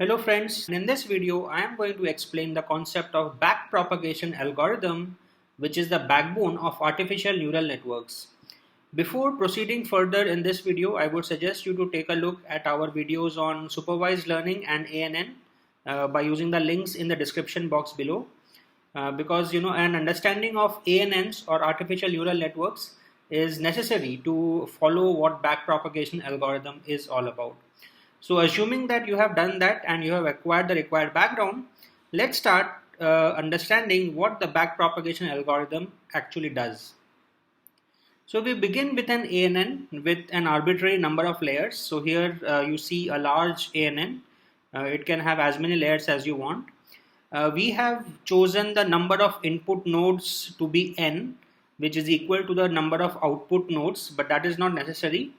Hello friends, in this video I am going to explain the concept of backpropagation algorithm, which is the backbone of artificial neural networks. Before proceeding further in this video, I would suggest you to take a look at our videos on supervised learning and ANN by using the links in the description box below. Because an understanding of ANNs or artificial neural networks is necessary to follow what backpropagation algorithm is all about. So assuming that you have done that and you have acquired the required background, let's start understanding what the backpropagation algorithm actually does. So we begin with an ANN with an arbitrary number of layers. So here you see a large ANN. It can have as many layers as you want. We have chosen the number of input nodes to be n, which is equal to the number of output nodes, but that is not necessary.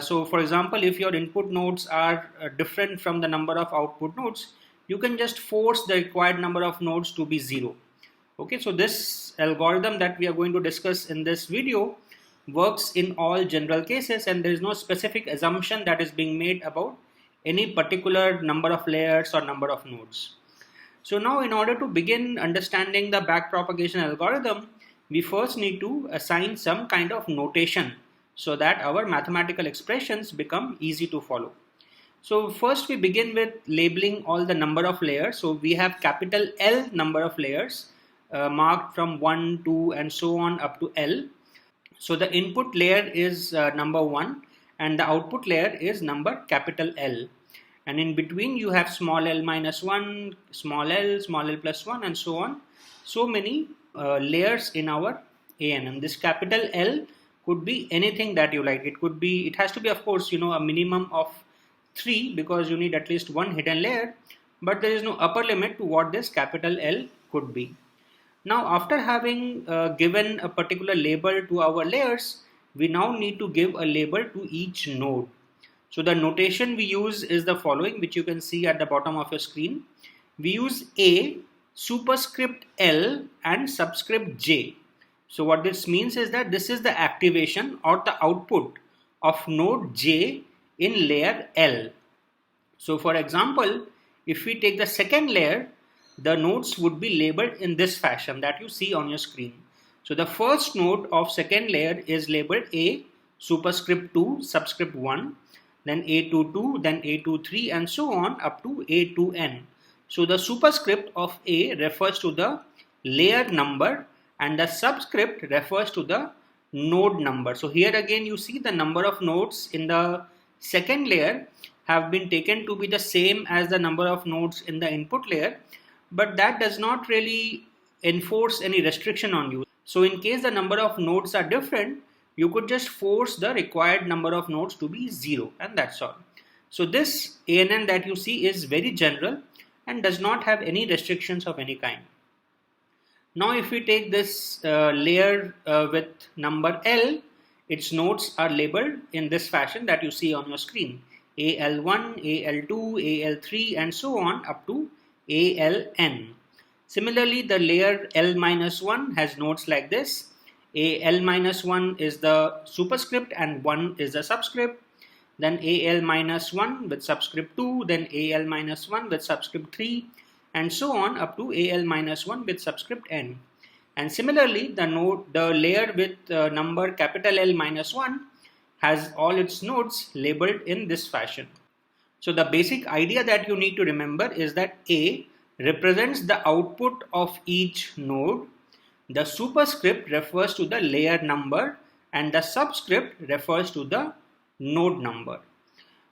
So for example, if your input nodes are different from the number of output nodes, you can just force the required number of nodes to be 0. Okay, so this algorithm that we are going to discuss in this video works in all general cases, and there is no specific assumption that is being made about any particular number of layers or number of nodes. So now in order to begin understanding the backpropagation algorithm, we first need to assign some kind of notation so that our mathematical expressions become easy to follow. So first we begin with labeling all the number of layers. So we have capital L number of layers marked from 1, 2 and so on up to L. So the input layer is number 1 and the output layer is number capital L. And in between you have small l minus 1, small l plus 1 and so on. So many layers in our ANN. This capital L could be anything that you like. It has to be, of course, a minimum of 3 because you need at least one hidden layer, but there is no upper limit to what this capital L could be. Now, after having given a particular label to our layers, we now need to give a label to each node. So the notation we use is the following, which you can see at the bottom of your screen. We use A, superscript L and subscript J. So what this means is that this is the activation or the output of node J in layer L. So for example, if we take the second layer, the nodes would be labeled in this fashion that you see on your screen. So the first node of second layer is labeled A, superscript 2, subscript 1, then A22, then A23 and so on up to A2n. So the superscript of A refers to the layer number and the subscript refers to the node number. So here again you see the number of nodes in the second layer have been taken to be the same as the number of nodes in the input layer, but that does not really enforce any restriction on you. So in case the number of nodes are different, you could just force the required number of nodes to be 0 and that's all. So this ANN that you see is very general and does not have any restrictions of any kind. Now if we take this layer with number L, its nodes are labeled in this fashion that you see on your screen. AL1, AL2, AL3 and so on up to ALN. Similarly, the layer L-1 has nodes like this. AL-1 is the superscript and 1 is the subscript. Then AL-1 with subscript 2, then AL-1 with subscript 3 and so on up to AL-1 with subscript n. And similarly, the layer with number capital L-1 has all its nodes labeled in this fashion. So the basic idea that you need to remember is that A represents the output of each node, the superscript refers to the layer number and the subscript refers to the node number.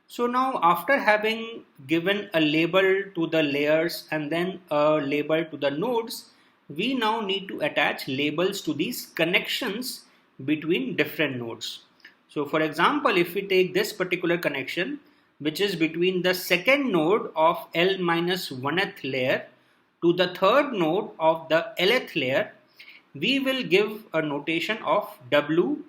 So now after having given a label to the layers and then a label to the nodes, we now need to attach labels to these connections between different nodes. So for example, if we take this particular connection, which is between the second node of L-1th layer to the third node of the Lth layer, we will give a notation of W,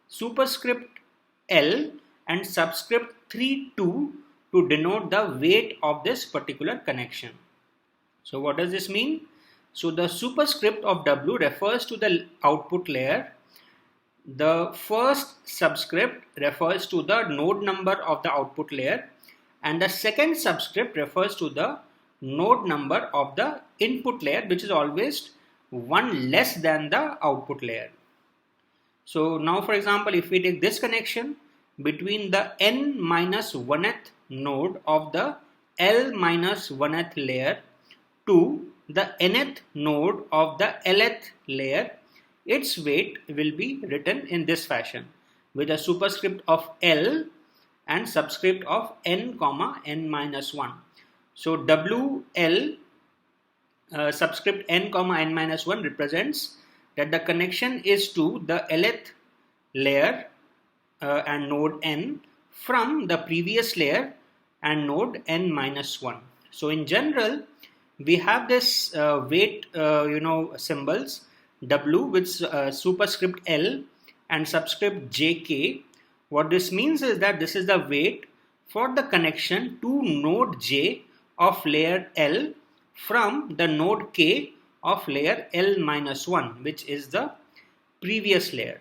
superscript L and subscript 32 to denote the weight of this particular connection. So what does this mean? So the superscript of W refers to the output layer. The first subscript refers to the node number of the output layer and the second subscript refers to the node number of the input layer, which is always one less than the output layer. So now, for example, if we take this connection between the n minus 1th node of the L minus 1th layer to the nth node of the Lth layer, its weight will be written in this fashion with a superscript of L and subscript of n comma n minus 1. So WL subscript n comma n minus 1 represents that the connection is to the Lth layer and node n from the previous layer and node n minus 1. So in general, we have this weight symbols W with superscript L and subscript JK. What this means is that this is the weight for the connection to node J of layer L from the node K of layer L minus 1, which is the previous layer.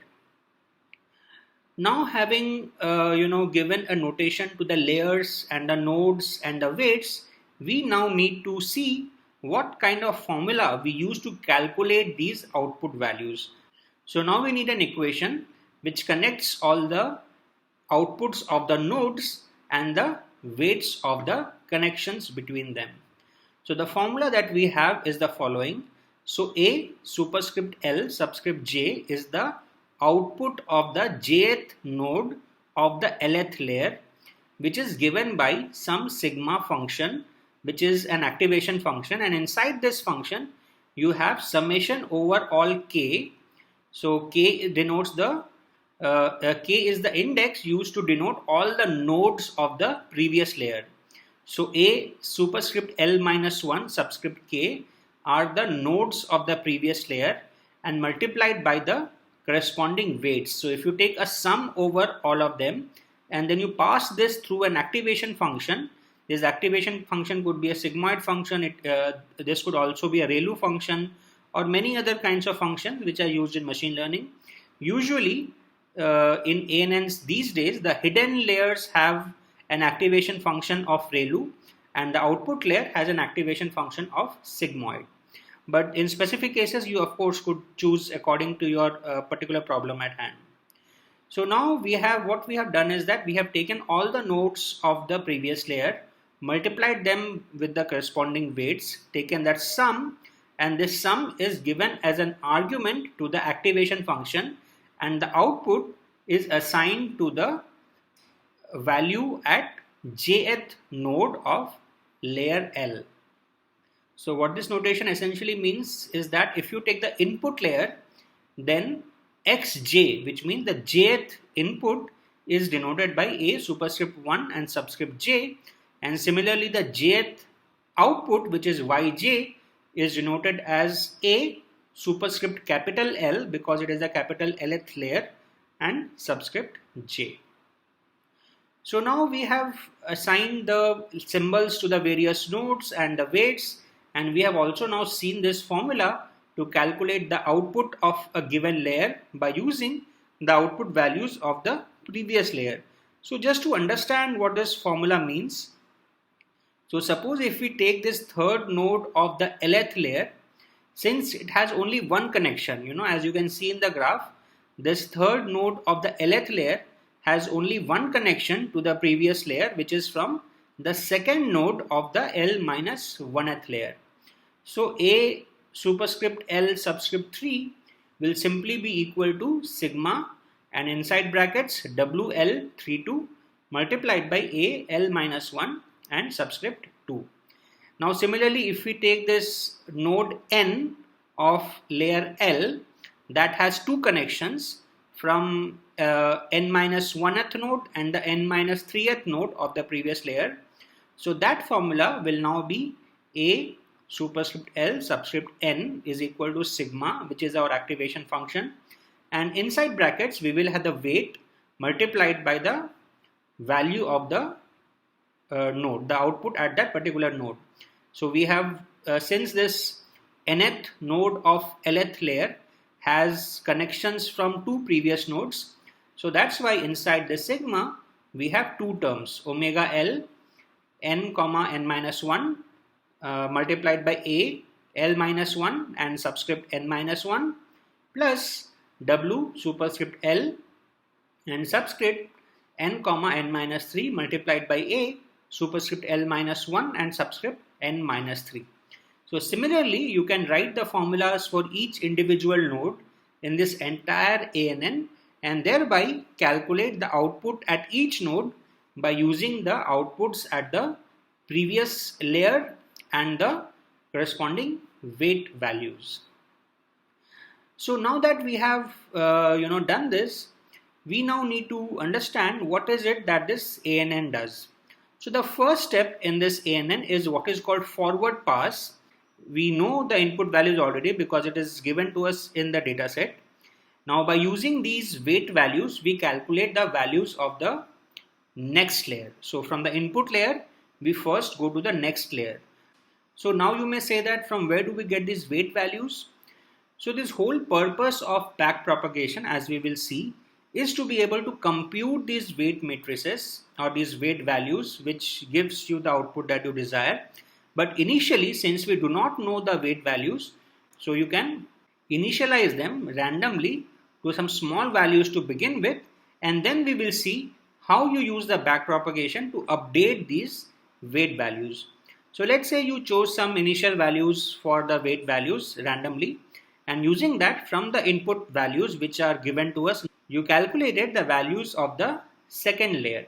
Now, having given a notation to the layers and the nodes and the weights, we now need to see what kind of formula we use to calculate these output values. So now we need an equation which connects all the outputs of the nodes and the weights of the connections between them. So the formula that we have is the following. So A superscript L subscript J is the output of the jth node of the Lth layer, which is given by some sigma function, which is an activation function, and inside this function you have summation over all k. So k denotes the k is the index used to denote all the nodes of the previous layer. So A superscript L minus 1 subscript k are the nodes of the previous layer and multiplied by the corresponding weights. So if you take a sum over all of them and then you pass this through an activation function, this activation function could be a sigmoid function, this could also be a ReLU function or many other kinds of functions which are used in machine learning. Usually in ANNs these days, the hidden layers have an activation function of ReLU and the output layer has an activation function of sigmoid. But in specific cases, you of course could choose according to your particular problem at hand. So now what we have done is that we have taken all the nodes of the previous layer, multiplied them with the corresponding weights, taken that sum, and this sum is given as an argument to the activation function, and the output is assigned to the value at jth node of layer L. So what this notation essentially means is that if you take the input layer, then xj, which means the jth input, is denoted by A superscript 1 and subscript j, and similarly the jth output, which is yj, is denoted as A superscript capital L because it is a capital Lth layer and subscript j. So now we have assigned the symbols to the various nodes and the weights, and we have also now seen this formula to calculate the output of a given layer by using the output values of the previous layer. So just to understand what this formula means, so suppose if we take this third node of the Lth layer, since it has only one connection, as you can see in the graph, this third node of the Lth layer has only one connection to the previous layer, which is from the second node of the L minus 1th layer. So A superscript L subscript 3 will simply be equal to sigma and inside brackets WL32 multiplied by A L minus 1 and subscript 2. Now similarly, if we take this node N of layer L that has two connections from N minus 1th node and the N minus 3th node of the previous layer, so that formula will now be A superscript L subscript N is equal to sigma, which is our activation function, and inside brackets we will have the weight multiplied by the value of the node, the output at that particular node. So we have since this nth node of Lth layer has connections from two previous nodes, so that's why inside the sigma we have two terms, omega L n comma n minus 1 multiplied by a l minus 1 and subscript n minus 1 plus w superscript l and subscript n comma n minus 3 multiplied by a superscript l minus 1 and subscript n minus 3. So similarly, you can write the formulas for each individual node in this entire ANN and thereby calculate the output at each node by using the outputs at the previous layer and the corresponding weight values. So now that we have done this, we now need to understand what is it that this ANN does. So the first step in this ANN is what is called forward pass. We know the input values already because it is given to us in the data set. Now by using these weight values, we calculate the values of the next layer. So from the input layer, we first go to the next layer. So now you may say that from where do we get these weight values? So this whole purpose of backpropagation, as we will see, is to be able to compute these weight matrices or these weight values, which gives you the output that you desire. But initially, since we do not know the weight values, so you can initialize them randomly to some small values to begin with, and then we will see how you use the backpropagation to update these weight values. So let's say you chose some initial values for the weight values randomly, and using that from the input values which are given to us, you calculated the values of the second layer.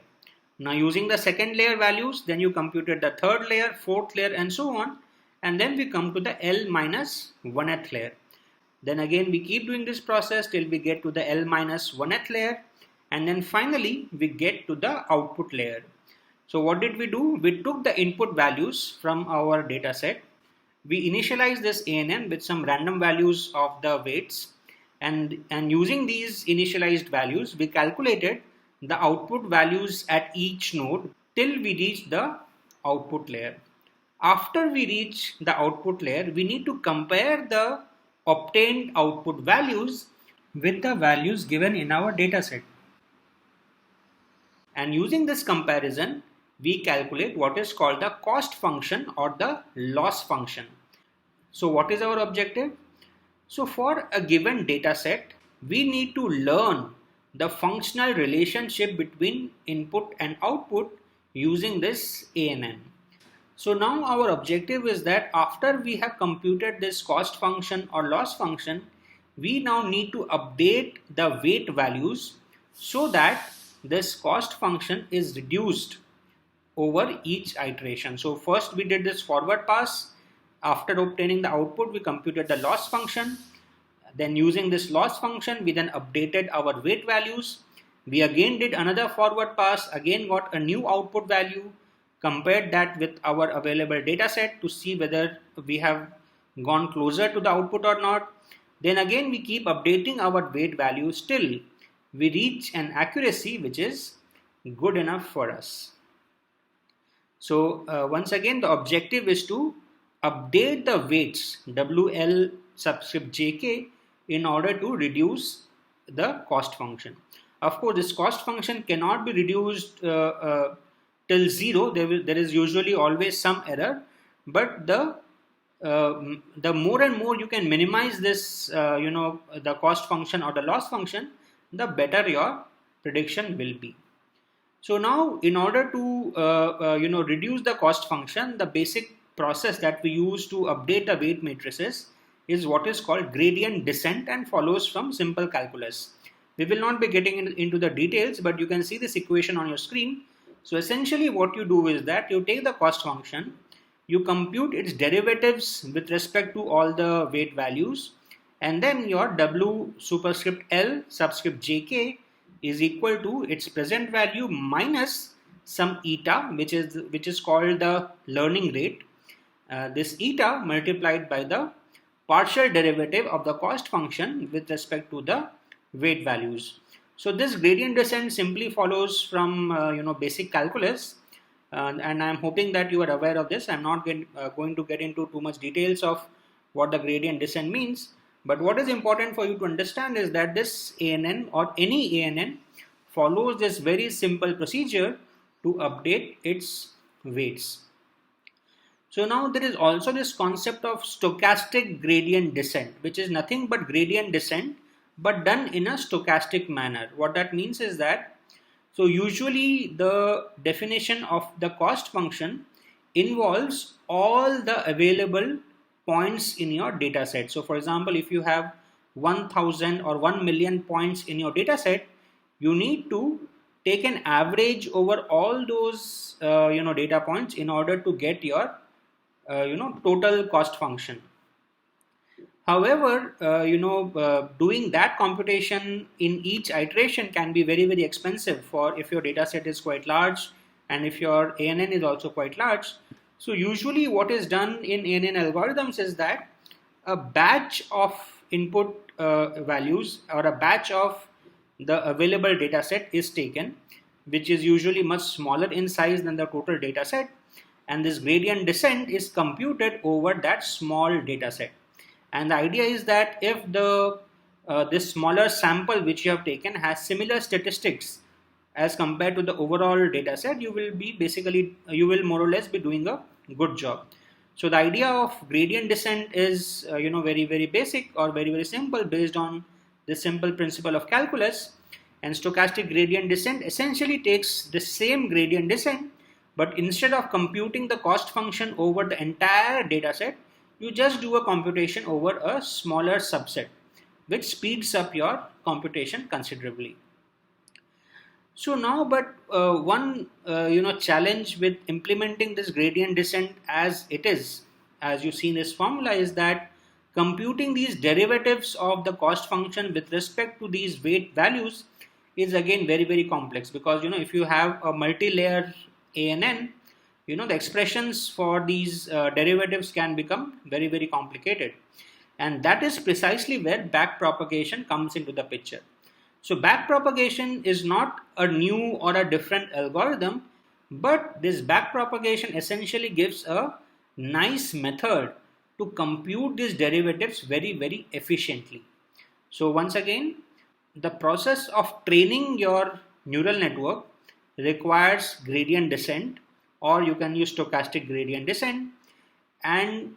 Now using the second layer values, then you computed the third layer, fourth layer and so on, and then we come to the L minus 1th layer. Then again we keep doing this process till we get to the L minus 1th layer, and then finally we get to the output layer. So what did we do? We took the input values from our data set. We initialized this ANN with some random values of the weights, and using these initialized values, we calculated the output values at each node till we reach the output layer. After we reach the output layer, we need to compare the obtained output values with the values given in our data set. And using this comparison, we calculate what is called the cost function or the loss function. So what is our objective? So for a given data set, we need to learn the functional relationship between input and output using this ANN. So now our objective is that after we have computed this cost function or loss function, we now need to update the weight values so that this cost function is reduced over each iteration. So first we did this forward pass. After obtaining the output, we computed the loss function. Then using this loss function, we then updated our weight values. We again did another forward pass, again got a new output value, compared that with our available data set to see whether we have gone closer to the output or not. Then again we keep updating our weight values till we reach an accuracy which is good enough for us. So once again the objective is to update the weights WL subscript JK in order to reduce the cost function. Of course, this cost function cannot be reduced till 0. There is usually always some error, but the more and more you can minimize this, the cost function or the loss function, the better your prediction will be. So now, in order to reduce the cost function, the basic process that we use to update the weight matrices is what is called gradient descent and follows from simple calculus. We will not be getting into the details, but you can see this equation on your screen. So essentially what you do is that you take the cost function, you compute its derivatives with respect to all the weight values, and then your W superscript L subscript JK is equal to its present value minus some eta, which is called the learning rate. This eta multiplied by the partial derivative of the cost function with respect to the weight values. So this gradient descent simply follows from basic calculus, and I'm hoping that you are aware of this. I'm not going to get into too much details of what the gradient descent means, but what is important for you to understand is that this ANN or any ANN follows this very simple procedure to update its weights. So now there is also this concept of stochastic gradient descent, which is nothing but gradient descent, but done in a stochastic manner. What that means is that, so usually the definition of the cost function involves all the available points in your data set. So for example, if you have 1000 or 1 million points in your data set, you need to take an average over all those data points in order to get your total cost function. However, doing that computation in each iteration can be very, very expensive for if your data set is quite large and if your ANN is also quite large. So usually what is done in ANN algorithms is that a batch of input values or a batch of the available data set is taken, which is usually much smaller in size than the total data set, and this gradient descent is computed over that small data set. And the idea is that if the this smaller sample which you have taken has similar statistics as compared to the overall data set, you will more or less be doing a good job. So the idea of gradient descent is very, very basic or very, very simple based on the simple principle of calculus. And stochastic gradient descent essentially takes the same gradient descent, but instead of computing the cost function over the entire data set, you just do a computation over a smaller subset, which speeds up your computation considerably. So now, but one challenge with implementing this gradient descent as it is, as you see in this formula, is that computing these derivatives of the cost function with respect to these weight values is again very, very complex, because if you have a multi-layer ANN, the expressions for these derivatives can become very, very complicated, and that is precisely where backpropagation comes into the picture. So backpropagation is not a new or a different algorithm, but this backpropagation essentially gives a nice method to compute these derivatives very, very efficiently. So once again, the process of training your neural network requires gradient descent, or you can use stochastic gradient descent. And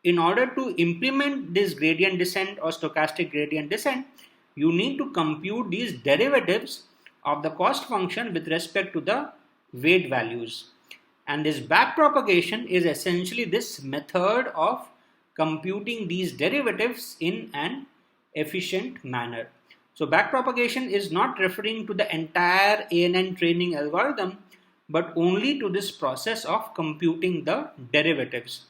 in order to implement this gradient descent or stochastic gradient descent, you need to compute these derivatives of the cost function with respect to the weight values. And this backpropagation is essentially this method of computing these derivatives in an efficient manner. So backpropagation is not referring to the entire ANN training algorithm, but only to this process of computing the derivatives.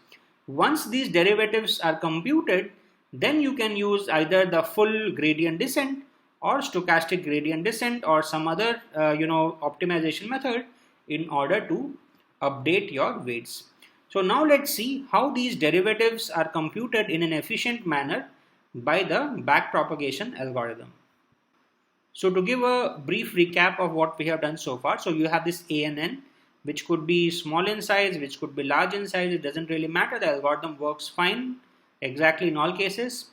Once these derivatives are computed, then you can use either the full gradient descent or stochastic gradient descent or some other optimization method in order to update your weights. So now let's see how these derivatives are computed in an efficient manner by the backpropagation algorithm. So to give a brief recap of what we have done so far, so you have this ANN, which could be small in size, which could be large in size, it doesn't really matter, the algorithm works fine exactly in all cases.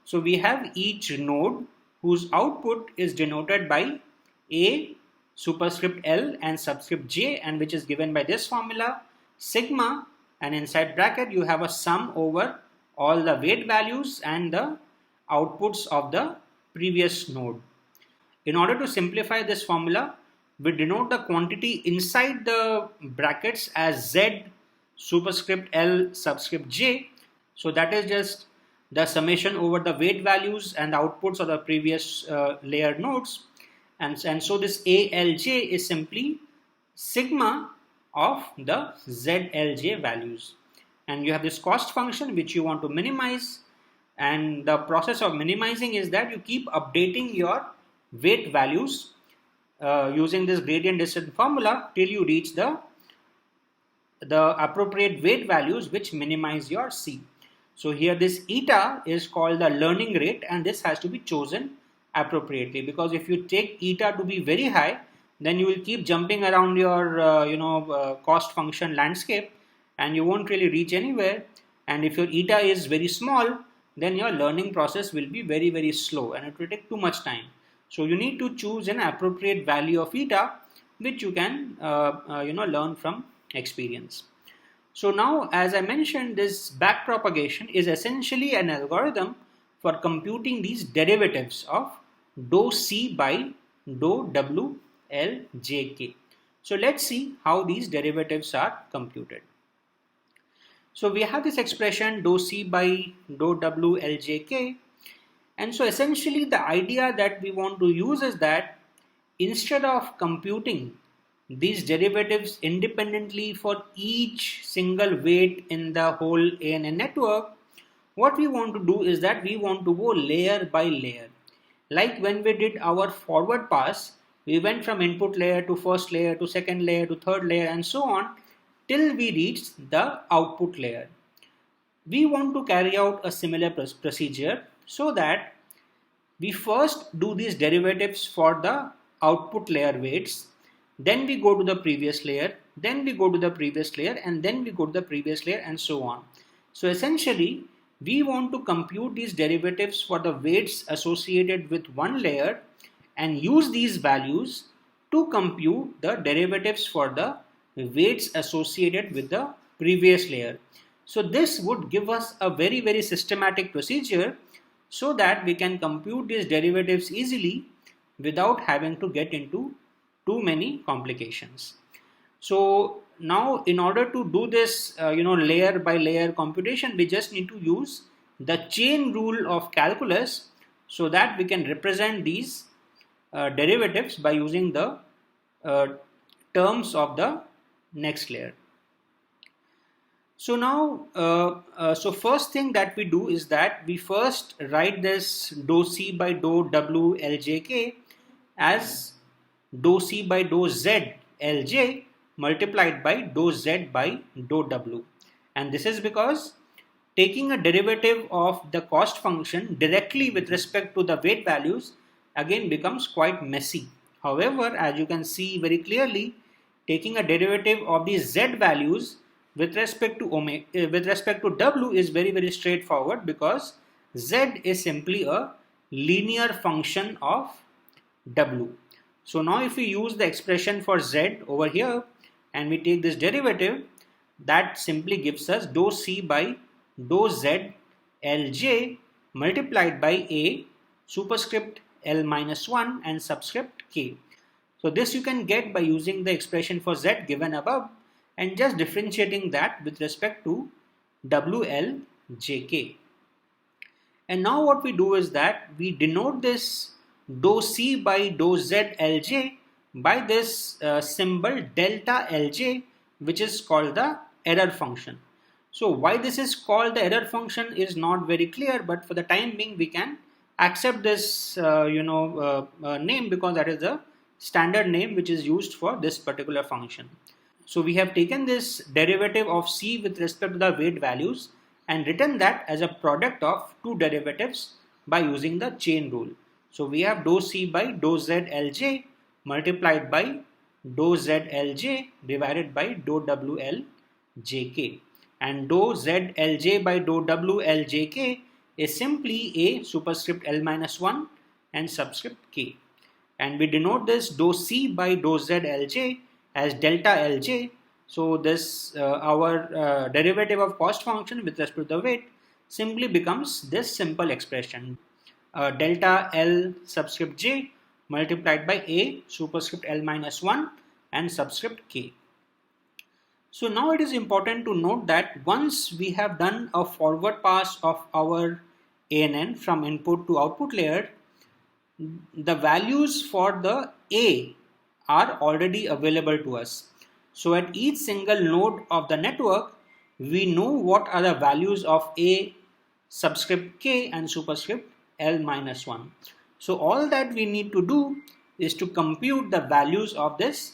So we have each node whose output is denoted by A, superscript L and subscript J, and which is given by this formula, sigma, and inside bracket you have a sum over all the weight values and the outputs of the previous node. In order to simplify this formula, we denote the quantity inside the brackets as Z superscript L subscript J. So that is just the summation over the weight values and the outputs of the previous layer nodes. And so this ALJ is simply sigma of the ZLJ values. And you have this cost function which you want to minimize. And the process of minimizing is that you keep updating your weight values using this gradient descent formula till you reach the appropriate weight values which minimize your C. So here this eta is called the learning rate, and this has to be chosen appropriately, because if you take eta to be very high, then you will keep jumping around your cost function landscape and you won't really reach anywhere. And if your eta is very small, then your learning process will be very, very slow and it will take too much time. So you need to choose an appropriate value of eta which you can learn from experience. So now, as I mentioned, this backpropagation is essentially an algorithm for computing these derivatives of dou C by dou W L J K. So let's see how these derivatives are computed. So we have this expression dou C by dou W L J K, and so essentially the idea that we want to use is that instead of computing these derivatives independently for each single weight in the whole ANN network, what we want to do is that we want to go layer by layer. Like when we did our forward pass, we went from input layer to first layer to second layer to third layer and so on till we reached the output layer. We want to carry out a similar procedure so that we first do these derivatives for the output layer weights, then we go to the previous layer, then we go to the previous layer, and then we go to the previous layer and so on. So essentially, we want to compute these derivatives for the weights associated with one layer and use these values to compute the derivatives for the weights associated with the previous layer. So this would give us a very systematic procedure so that we can compute these derivatives easily without having to get into too many complications. So now in order to do this layer by layer computation, we just need to use the chain rule of calculus so that we can represent these derivatives by using the terms of the next layer. So now, so first thing that we do is that we first write this dou C by dou W L J K as dou C by dou Z L J multiplied by dou Z by dou W. And this is because taking a derivative of the cost function directly with respect to the weight values again becomes quite messy. However, as you can see very clearly, taking a derivative of these Z values with respect to W is very straightforward because Z is simply a linear function of W. So now if we use the expression for Z over here and we take this derivative, that simply gives us dou C by dou Z Lj multiplied by A superscript L minus 1 and subscript K. So this you can get by using the expression for Z given above and just differentiating that with respect to WLJK. And now what we do is that we denote this dou C by dou Z Lj by this symbol delta Lj, which is called the error function. So why this is called the error function is not very clear, but for the time being we can accept this name because that is the standard name which is used for this particular function. So we have taken this derivative of C with respect to the weight values and written that as a product of two derivatives by using the chain rule. So we have dou C by dou Z Lj multiplied by dou Z Lj divided by dou W L Jk. And dou Z Lj by dou W L Jk is simply A superscript L minus 1 and subscript K. And we denote this dou C by dou Z Lj as delta Lj. So this our derivative of cost function with respect to the weight simply becomes this simple expression delta L subscript J multiplied by A superscript L minus 1 and subscript K. So now it is important to note that once we have done a forward pass of our ANN from input to output layer, the values for the A are already available to us. So at each single node of the network, we know what are the values of A subscript K and superscript L minus 1. So all that we need to do is to compute the values of this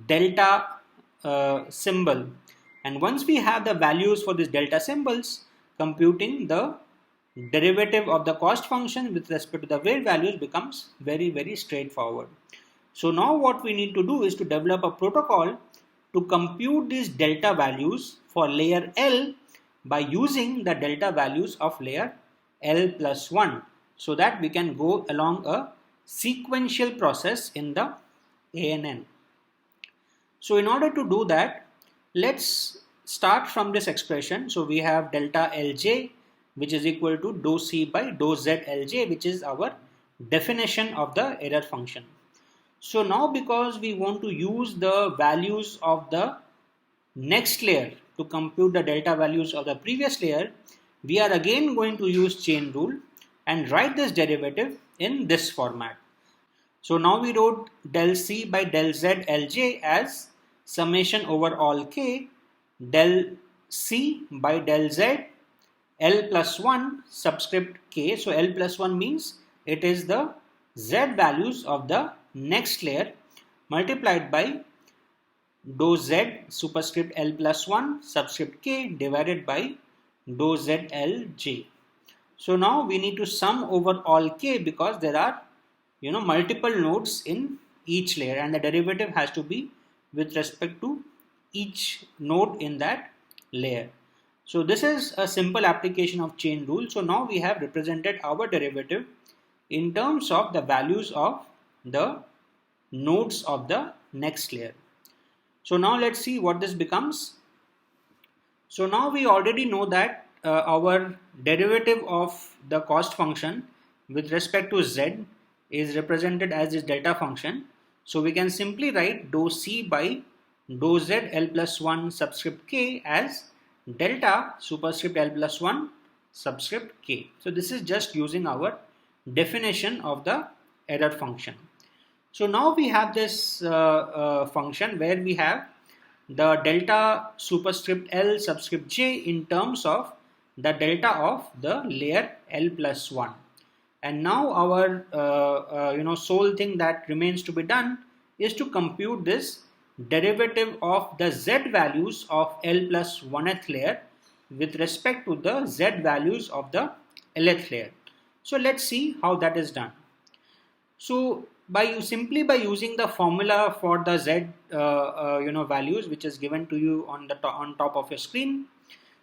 delta symbol. And once we have the values for these delta symbols, computing the derivative of the cost function with respect to the weight values becomes very straightforward. So now what we need to do is to develop a protocol to compute these delta values for layer L by using the delta values of layer L plus 1 so that we can go along a sequential process in the ANN. So in order to do that, Let's start from this expression. So we have delta Lj, which is equal to dou C by dou Z Lj, which is our definition of the error function. So now, because we want to use the values of the next layer to compute the delta values of the previous layer, we are again going to use chain rule and write this derivative in this format. So now we wrote del C by del Z Lj as summation over all k del C by del Z L plus 1 subscript k. So L plus 1 means it is the Z values of the next layer multiplied by dou Z superscript L plus 1 subscript k divided by dou Z Lj. So now we need to sum over all k because there are multiple nodes in each layer, and the derivative has to be with respect to each node in that layer. So this is a simple application of chain rule. So now we have represented our derivative in terms of the values of the nodes of the next layer. So now let's see what this becomes. So now we already know that our derivative of the cost function with respect to z is represented as this delta function. So we can simply write dou C by dou Z L plus 1 subscript k as delta superscript L plus 1 subscript k. So this is just using our definition of the error function. So now we have this function where we have the delta superscript L subscript j in terms of the delta of the layer L plus 1. And now our sole thing that remains to be done is to compute this derivative of the z values of L plus 1th layer with respect to the z values of the Lth layer. So let's see how that is done. So simply by using the formula for the z values, which is given to you on top of your screen.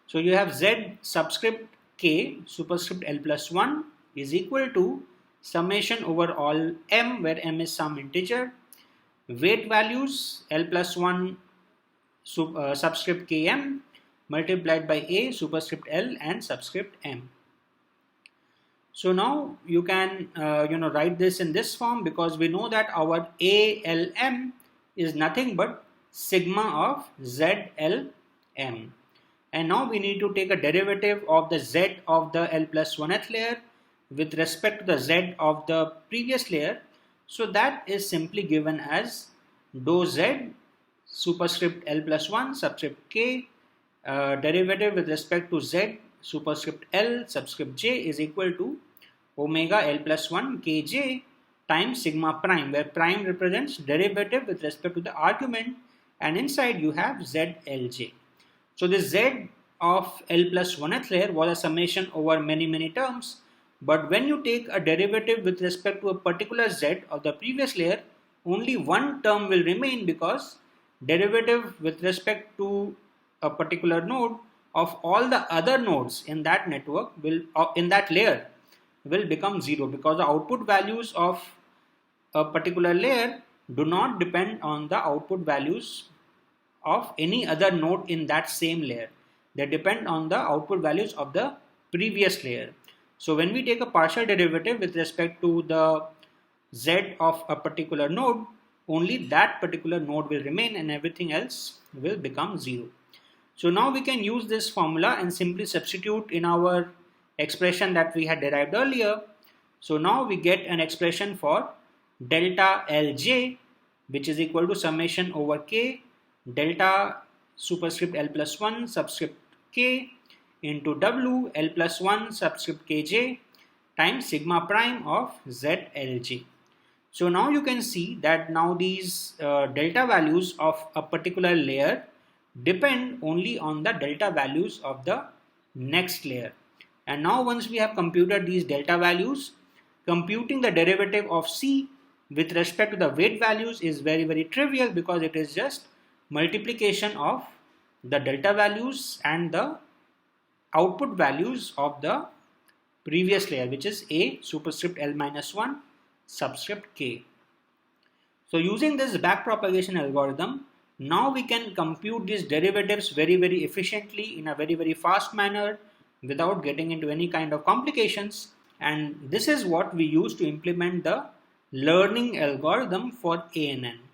So you have z subscript k superscript L plus 1 is equal to summation over all m, where m is some integer, weight values L plus 1 subscript km multiplied by a superscript L and subscript m. So now you can write this in this form, because we know that our ALM is nothing but sigma of ZLM. And now we need to take a derivative of the z of the L plus 1th layer with respect to the z of the previous layer. So that is simply given as dou z superscript L plus 1 subscript k derivative with respect to z superscript L subscript j is equal to omega L plus 1 kj times sigma prime, where prime represents derivative with respect to the argument, and inside you have zlj. So this z of L plus 1th layer was a summation over many terms, but when you take a derivative with respect to a particular z of the previous layer, only one term will remain, because derivative with respect to a particular node of all the other nodes in that network in that layer will become 0, because the output values of a particular layer do not depend on the output values of any other node in that same layer. They depend on the output values of the previous layer. So when we take a partial derivative with respect to the z of a particular node, only that particular node will remain and everything else will become 0. So now we can use this formula and simply substitute in our expression that we had derived earlier. So now we get an expression for delta Lj, which is equal to summation over k delta superscript L plus 1 subscript k into w L plus 1 subscript kj times sigma prime of zlj. So now you can see that now these delta values of a particular layer depend only on the delta values of the next layer. And now once we have computed these delta values, computing the derivative of C with respect to the weight values is very trivial, because it is just multiplication of the delta values and the output values of the previous layer, which is A superscript L minus 1 subscript K. So using this backpropagation algorithm, Now we can compute these derivatives very efficiently in a very fast manner without getting into any kind of complications, and this is what we use to implement the learning algorithm for ANN.